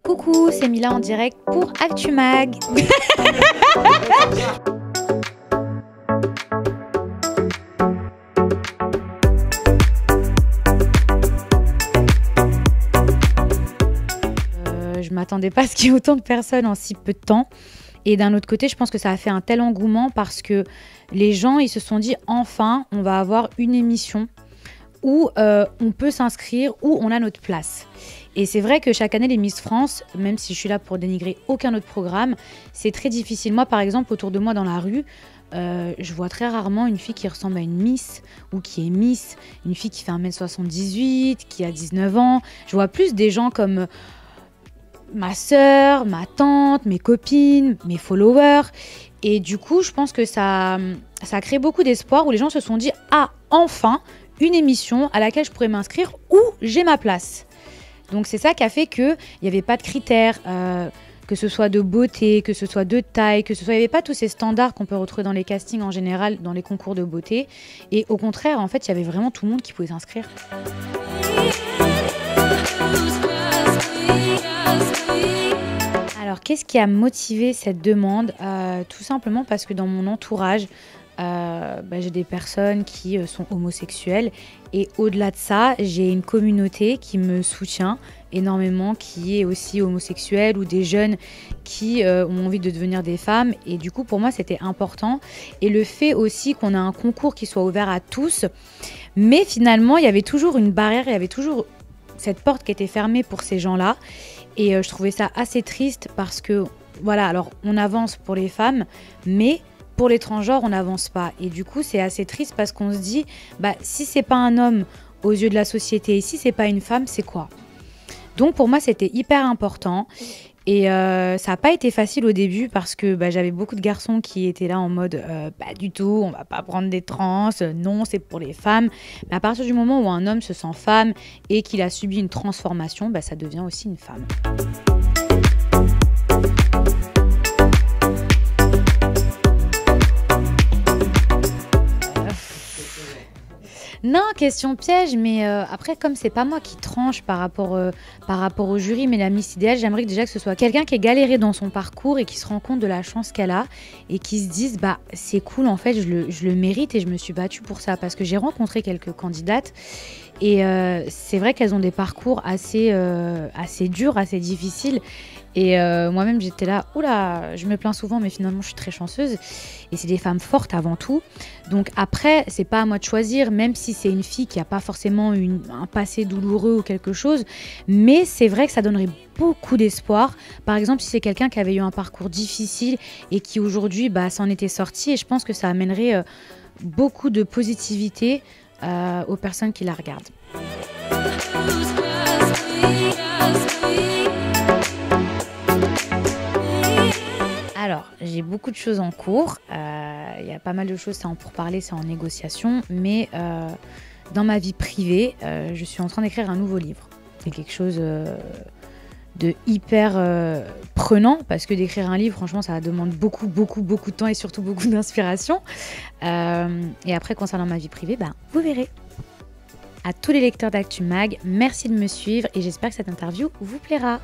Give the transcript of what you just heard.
Coucou, c'est Mila en direct pour ActuMag. Je m'attendais pas à ce qu'il y ait autant de personnes en si peu de temps. Et d'un autre côté, je pense que ça a fait un tel engouement parce que les gens, ils se sont dit enfin, on va avoir une émission où on peut s'inscrire, où on a notre place. Et c'est vrai que chaque année, les Miss France, même si je suis là pour dénigrer aucun autre programme, c'est très difficile. Moi, par exemple, autour de moi dans la rue, je vois très rarement une fille qui ressemble à une Miss ou qui est Miss, une fille qui fait 1m78, qui a 19 ans. Je vois plus des gens comme ma sœur, ma tante, mes copines, mes followers. Et du coup, je pense que ça crée beaucoup d'espoir où les gens se sont dit « Ah, enfin, une émission à laquelle je pourrais m'inscrire où j'ai ma place ». Donc c'est ça qui a fait qu'il n'y avait pas de critères, que ce soit de beauté, que ce soit de taille, il n'y avait pas tous ces standards qu'on peut retrouver dans les castings en général, dans les concours de beauté. Et au contraire, en fait, il y avait vraiment tout le monde qui pouvait s'inscrire. Alors, qu'est-ce qui a motivé cette demande ? Tout simplement parce que dans mon entourage, j'ai des personnes qui sont homosexuelles et au-delà de ça, j'ai une communauté qui me soutient énormément, qui est aussi homosexuelle ou des jeunes qui ont envie de devenir des femmes et du coup pour moi c'était important et le fait aussi qu'on a un concours qui soit ouvert à tous mais finalement il y avait toujours une barrière, il y avait toujours cette porte qui était fermée pour ces gens-là et je trouvais ça assez triste parce que voilà, alors on avance pour les femmes mais pour les transgenres, on n'avance pas. Et du coup, c'est assez triste parce qu'on se dit, si c'est pas un homme aux yeux de la société et si c'est pas une femme, c'est quoi ? Donc pour moi, c'était hyper important. Et ça n'a pas été facile au début parce que j'avais beaucoup de garçons qui étaient là en mode pas du tout, on va pas prendre des trans, non, c'est pour les femmes. Mais à partir du moment où un homme se sent femme et qu'il a subi une transformation, ça devient aussi une femme. Non, question piège, mais après, comme c'est pas moi qui tranche par rapport au jury, mais la Miss idéale, j'aimerais déjà que ce soit quelqu'un qui ait galéré dans son parcours et qui se rend compte de la chance qu'elle a et qui se dise, c'est cool, en fait, je le mérite et je me suis battue pour ça. Parce que j'ai rencontré quelques candidates et c'est vrai qu'elles ont des parcours assez durs, assez difficiles. Et moi-même, j'étais là, oula, je me plains souvent, mais finalement, je suis très chanceuse. Et c'est des femmes fortes avant tout. Donc après, c'est pas à moi de choisir, même si c'est une fille qui n'a pas forcément un passé douloureux ou quelque chose. Mais c'est vrai que ça donnerait beaucoup d'espoir. Par exemple, si c'est quelqu'un qui avait eu un parcours difficile et qui aujourd'hui s'en était sorti. Et je pense que ça amènerait beaucoup de positivité aux personnes qui la regardent. Alors, j'ai beaucoup de choses en cours. Il y a pas mal de choses, c'est en pourparlers, c'est en négociation. Mais dans ma vie privée, je suis en train d'écrire un nouveau livre. C'est quelque chose de hyper prenant parce que d'écrire un livre, franchement, ça demande beaucoup de temps et surtout beaucoup d'inspiration. Et après, concernant ma vie privée, vous verrez. À tous les lecteurs d'ActuMag, merci de me suivre et j'espère que cette interview vous plaira.